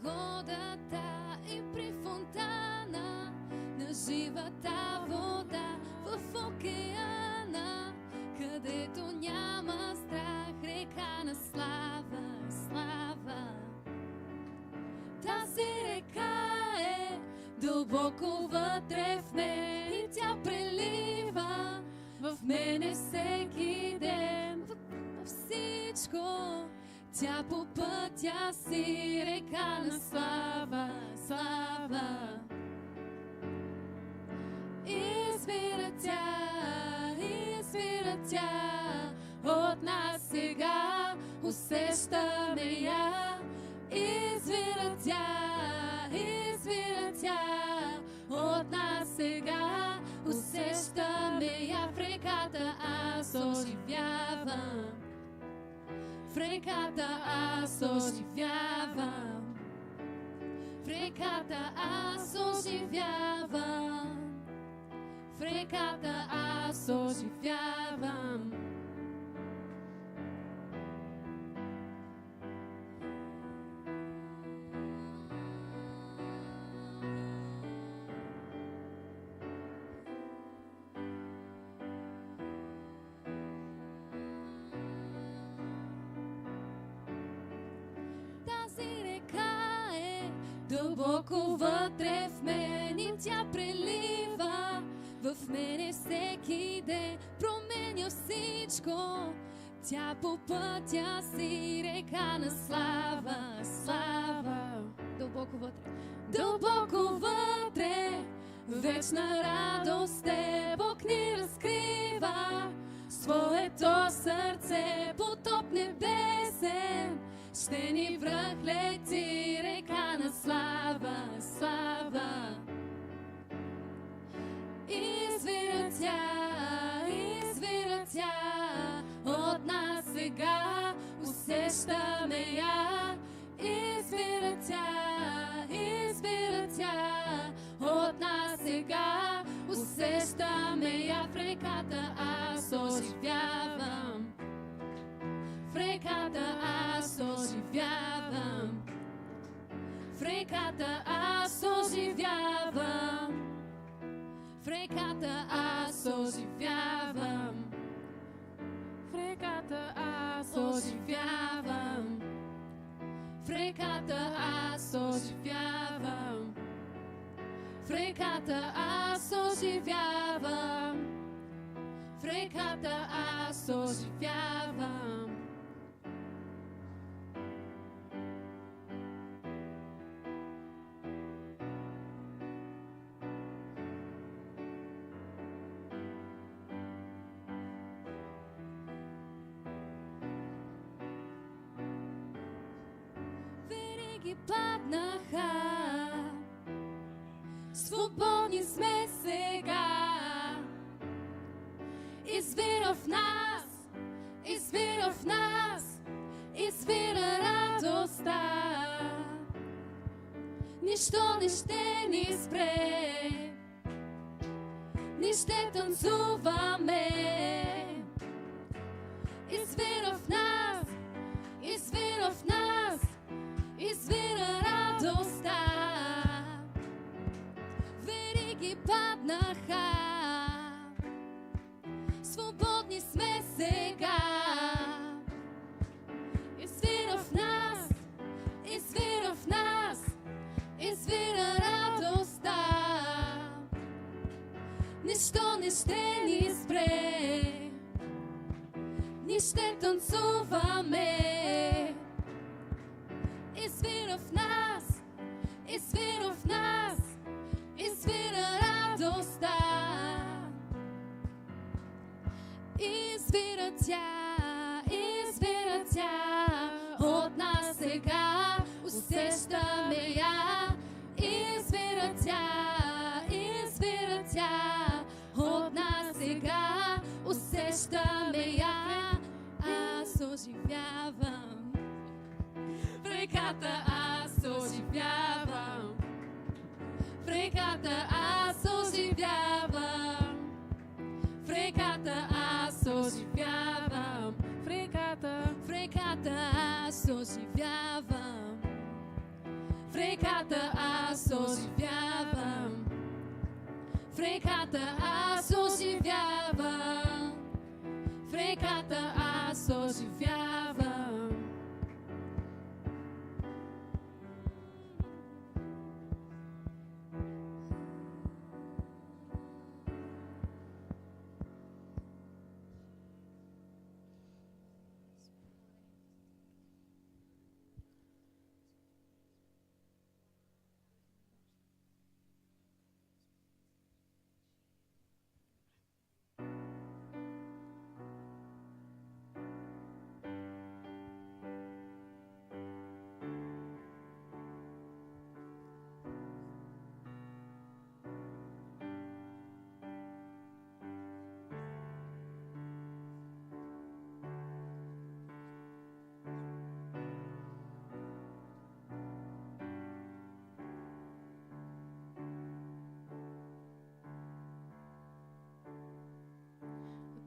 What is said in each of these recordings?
пагодата и при фонтана на живата вода в океана, където няма страх, река на слава, слава. Тази река е дълбоко вътре в мен и тя прелива в мене всеки ден. Във всичко тя по пътя си, река на слава, слава. Извира тя от нас сега, усещаме я. Извира тя от нас сега, усещаме я. В реката аз оживявам, в реката аз оживявам, в реката аз оживявам, в реката аз оживявам. Дълбоко вътре в мен и тя прелива в мене всеки ден, променя всичко. Тя по пътя си, река на слава, слава. Дълбоко вътре, вечна радост Бог ни разкрива. Своето сърце, потоп небесен, ще ни връхлети, река на слава, слава. Извира тя от нас сега, усещаме я. Извира тя от нас сега, усещаме я. В реката аз оживявам, в реката аз оживявам, в реката аз оживявам, в реката аз оживявам, в реката аз оживявам, в реката аз оживявам, в реката аз оживявам, в реката аз оживявам. Вериги паднаха, свободни сме сега. Извира в нас, извира в нас, извира радостта. Нищо не ще ни спре, ни ще танцуваме. Извира в нас, извира в нас, извира радостта. Вериги паднаха, свободни сме сега. Извира в нас, извира в нас, извира радостта. Нищо не ще ни спре, ни ще танцуваме. Извира в нас, извира в нас, извира радостта. Извира тя от нас сега, усещаме я. Извира тя от нас сега, усещаме я. Аз оживявам, в реката аз оживявам, в реката аз оживявам, в реката аз оживявам, в реката аз оживявам, в реката аз оживявам. В реката аз оживявам. В реката аз оживявам.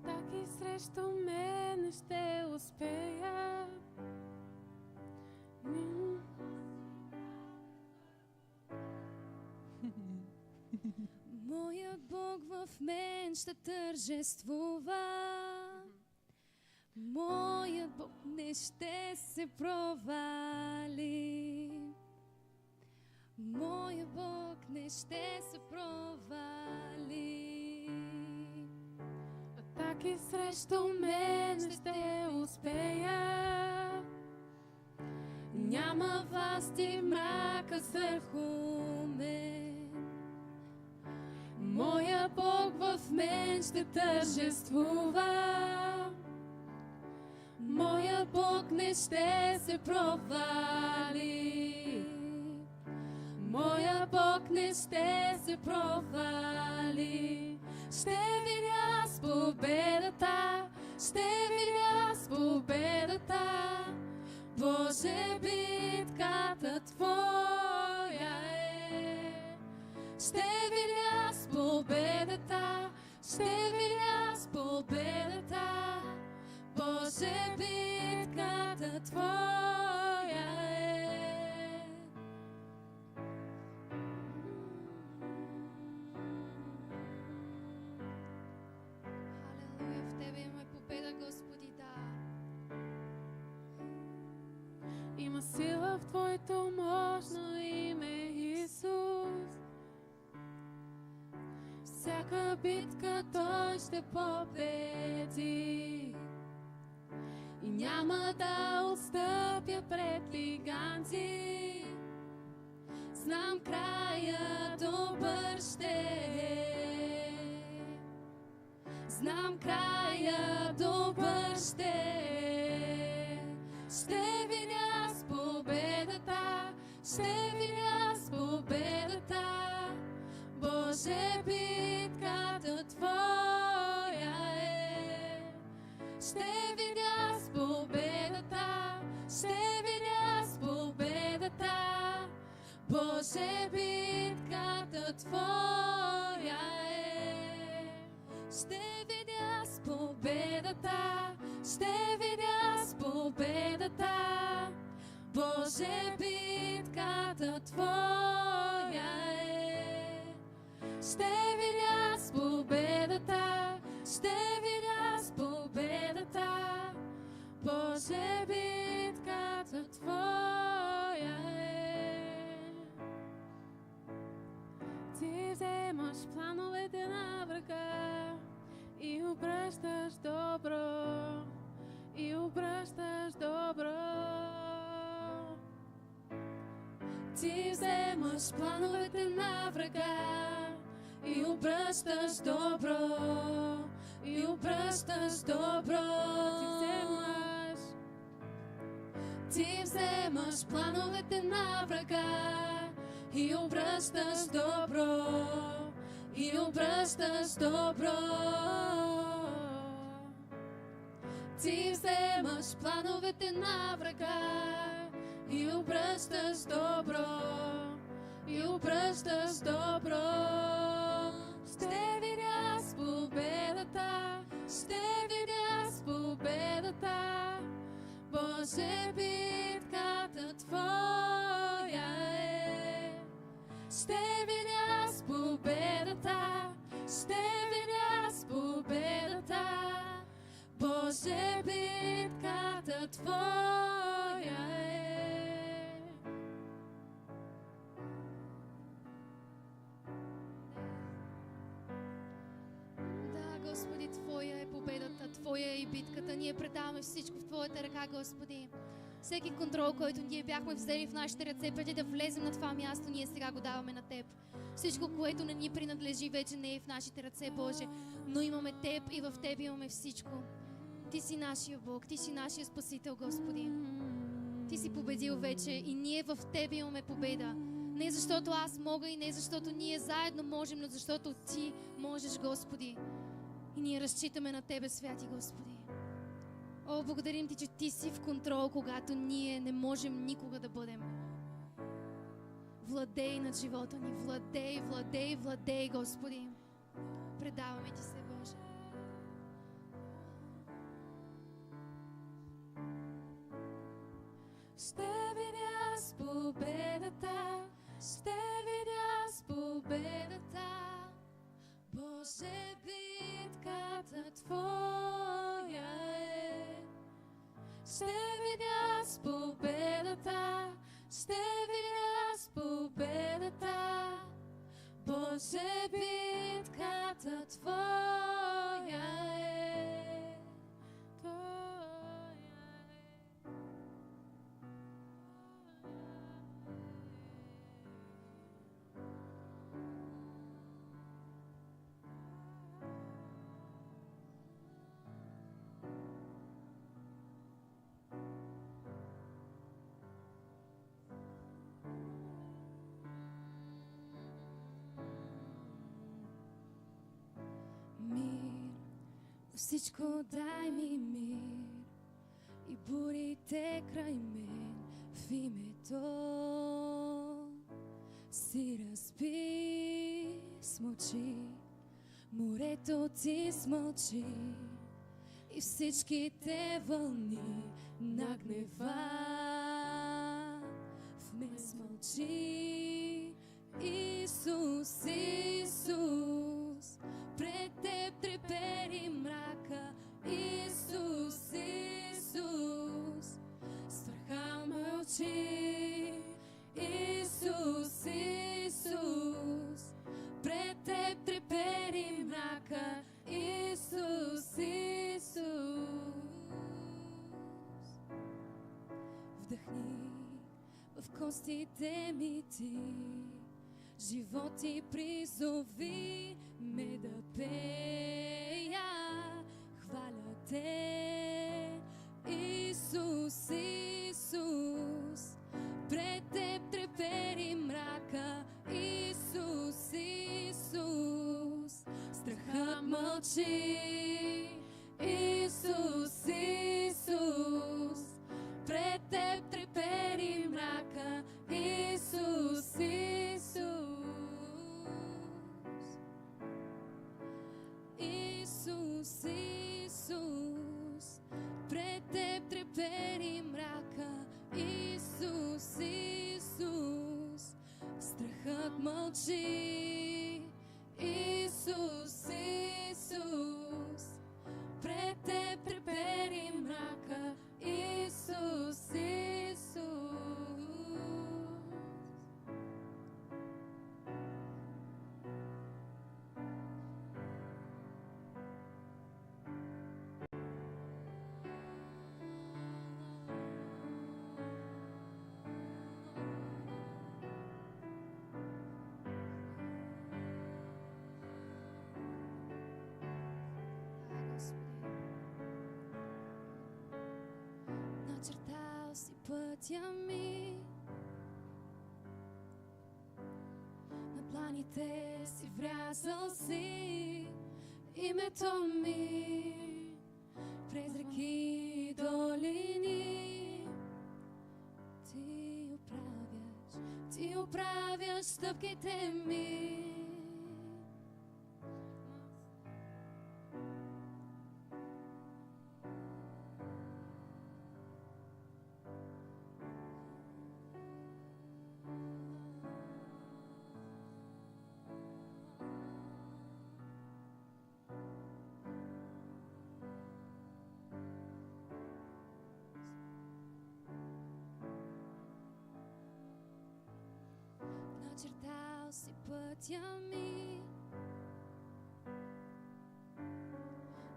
Атаки срещу мен ще успея. Моят Бог в мен ще тържествува. Моят Бог не ще се провали. Моят Бог не ще се провали. Атаки срещу мен ще успея. Няма власт и мрака върху мен. Моя Бог в мен ще тържествува. Моя Бог не ще се провали. Моя Бог не ще се провали. Ще видя с победата, ще видя с победата. Боже, битката Твоя е. Ще видя с победата, ще видя с победата. Боже, битката Твоя е. Халелуя, в Тебе има победа, Господи, да. Има сила в Твоето мощно име, Исус. Всяка битка Той ще победи. И няма да отстъпя пред гиганти. Знам края добър ще е. Знам края добър ще е. Ще видя с победата, ще видя с победата. Боже, битката Твоя е. Ще видя с победата, ще видя с победата. Боже, битката Твоя е. Ще видя с победата, ще видя с победата. Боже, битката Твоя е. Ще видя с победата, ще видя с победата. Боже, битката Твоя е. Ти вземаш плановете на врага и обръщаш добро, и обръщаш добро. Ти вземаш плановете на врага и обръщаш добро, и обръщаш добро. Ти вземаш плановете на врага и обръщаш добро, и обръщаш добро. Ти вземаш плановете на врага и обръщаш добро, и обръщаш добро. Ще видя с победата, ще видя с победата. Боже, битката Твоя е. видя с победата. Боже, битката Твоя е. Да, Господи, Твоя е победата, Твоя е и битката. Ние предаваме всичко в Твоята ръка, Господи. Всеки контрол, който ние бяхме взели в нашите ръце, преди да влезем на това място, ние сега го даваме на Теб. Всичко, което не ни принадлежи, вече не е в нашите ръце, Боже, но имаме Теб и в Теб имаме всичко. Ти си нашия Бог, Ти си нашия Спасител, Господи. Ти си победил вече и ние в Теб имаме победа. Не защото аз мога и не защото ние заедно можем, но защото Ти можеш, Господи. И ние разчитаме на Тебе, святи Господи. О, благодарим Ти, че Ти си в контрол, когато ние не можем никога да бъдем. Владей над живота ни, владей, владей, владей, Господи. Предаваме Ти се, Боже. Ще видя с победата, ще видя с победата. Боже, битката Твоя е. Ще видя с победата, ще видя с победата. Боже, битката Твоя е. Твоя е. Мир, всичко дай ми мир и бурите край мен в името си разби, смълчи, морето ти смълчи и всичките вълни на гнева в мен смълчи. Исус, Исус, пред Теб трепери мрака. Исус, Исус, страха мълчи. Исус, Исус, пред Теб трепери мрака. Исус, Исус. Вдъхни в костите ми Ти, живот Ти призови ме да пея, хваля Те. Исус, Исус, пред Теб трепери мрака. Исус, Исус, страхът мълчи. Исус, Исус, пред Теб трепери мрака. Исус, Исус. Исус, Исус, пред Теб трепери мрака. Исус, Исус, страхът мълчи. Исус, Исус, пред Теб трепери мрака. Исус, Исус. Начертал си пътя ми, на планите си врязал си името ми. През реки и долини Ти оправяш стъпките ми. начертал си пътя ми.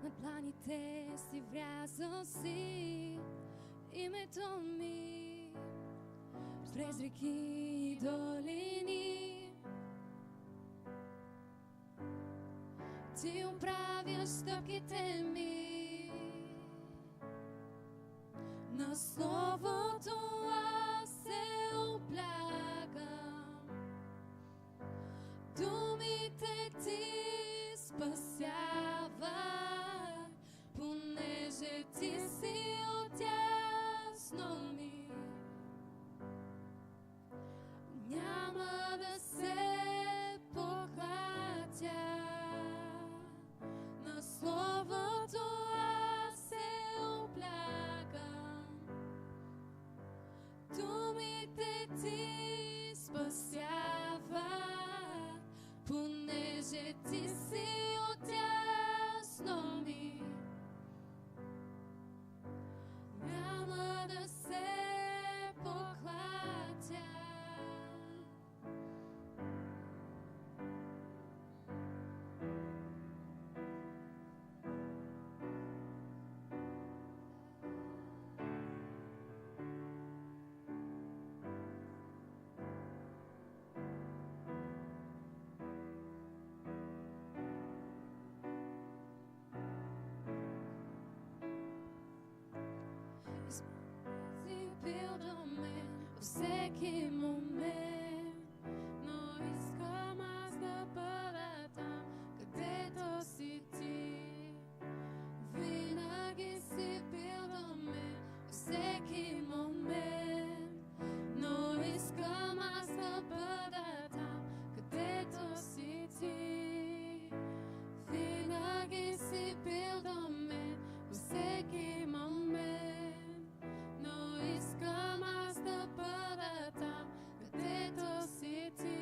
На планите си врязал си името ми. През реки и долини ти оправяш стъпките ми. На словото аз се облягам, думите ти спасяват, понеже ти си отясно ми. Няма да се поклатя, на словото аз се облягам, думите ти спасяват, понеже ти си отясно ми. Няма да се поклатя. Си бил до мен във всеки момент, но искам аз да бъда там, където си ти. Винаги си бил до мен във всеки момент, но искам аз да бъда там, където си ти. Винаги си бил до мен във всеки момент, но искам аз да бъда там, където си ти.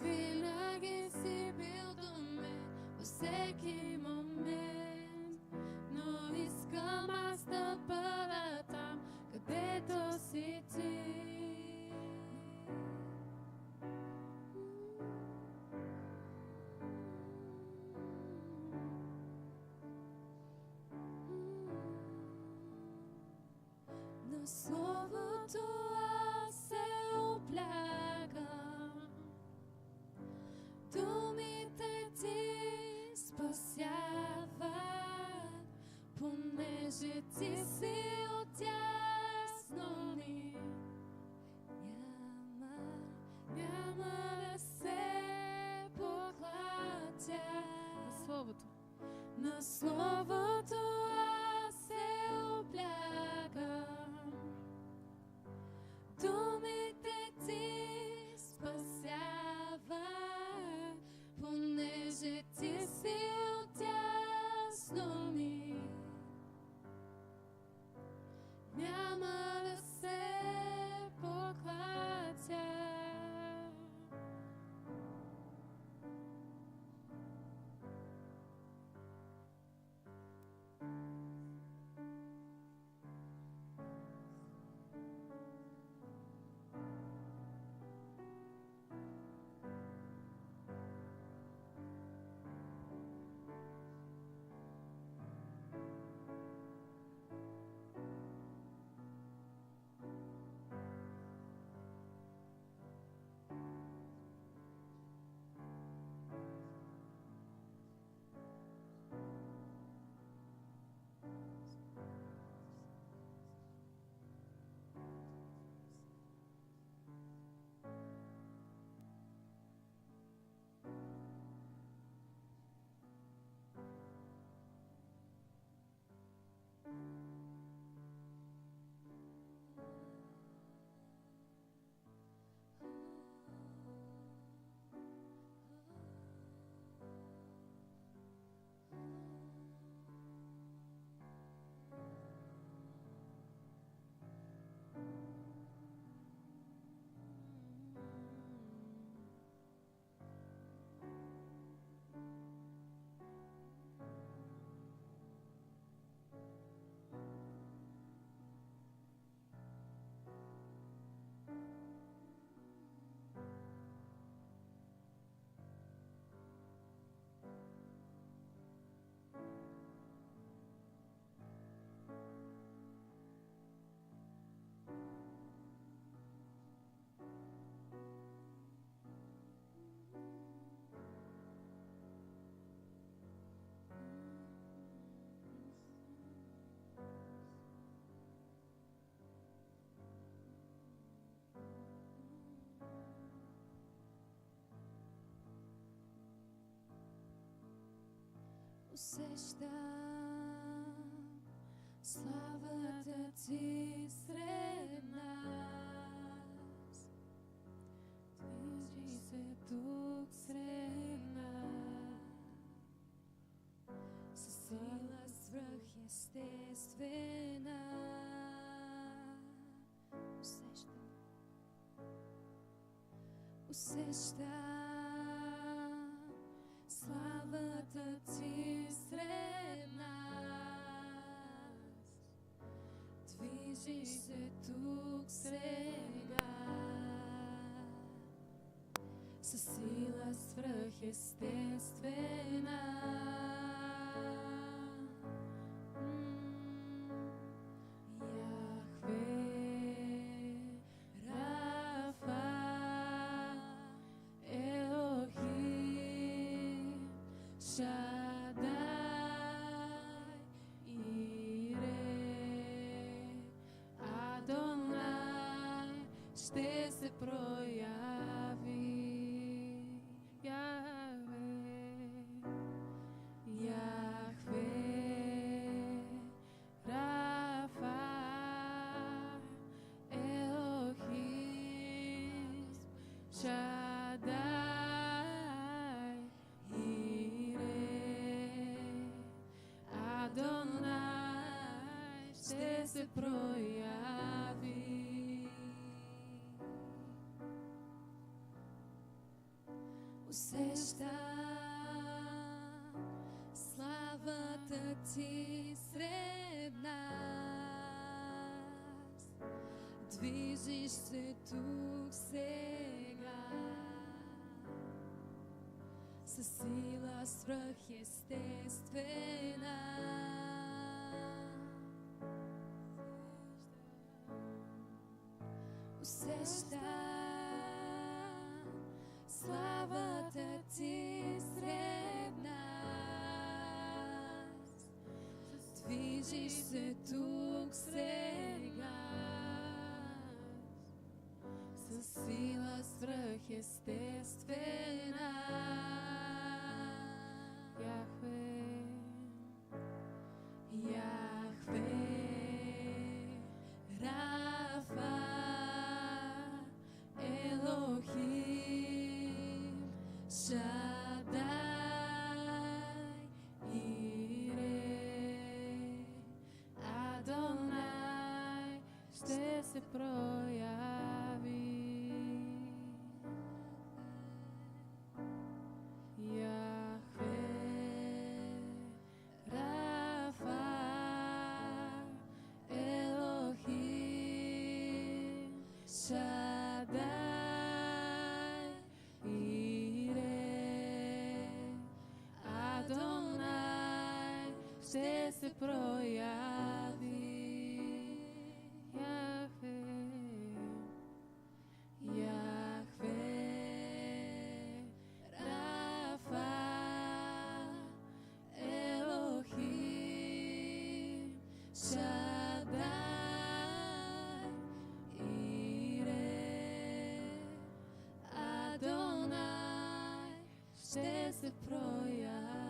Винаги си бил до мен във всеки момент, но искам аз да бъда там, където си ти. На словото аз се облягам, думите ти спасяват, понеже ти си отясно ми. Няма да се поклатя. На Словото. На словото аз се облягам, думите ти спасяват, понеже ти си отясно ми. Няма да се поклатя. Усещам славата ти сред нас. Движи се тук сред нас. Със сила свръхестествена. Усещам славата ти сред нас. Движиш се тук сега със сила свръхестествена. Ще се прояви Яхве, Яхве, Рафа, Елохим, Шадай, Ире, Адонай, ще се прояви. Усещам славата ти сред нас. Движиш се тук сега със сила свръхестествена. Усещам славата ти сред нас. Движиш се тук сега със сила свръхестествена. Яхве, Яхве, Рафа, Елохим, Шадай, Ире, Адонай, ще се прояви. Яхве, Рафа, Елохим, Шадай, Ире, Адонай, ще се прояви. Яхве, Яхве, Рафа, Елохим, Шадай, Ире, Адонай, ще се прояви.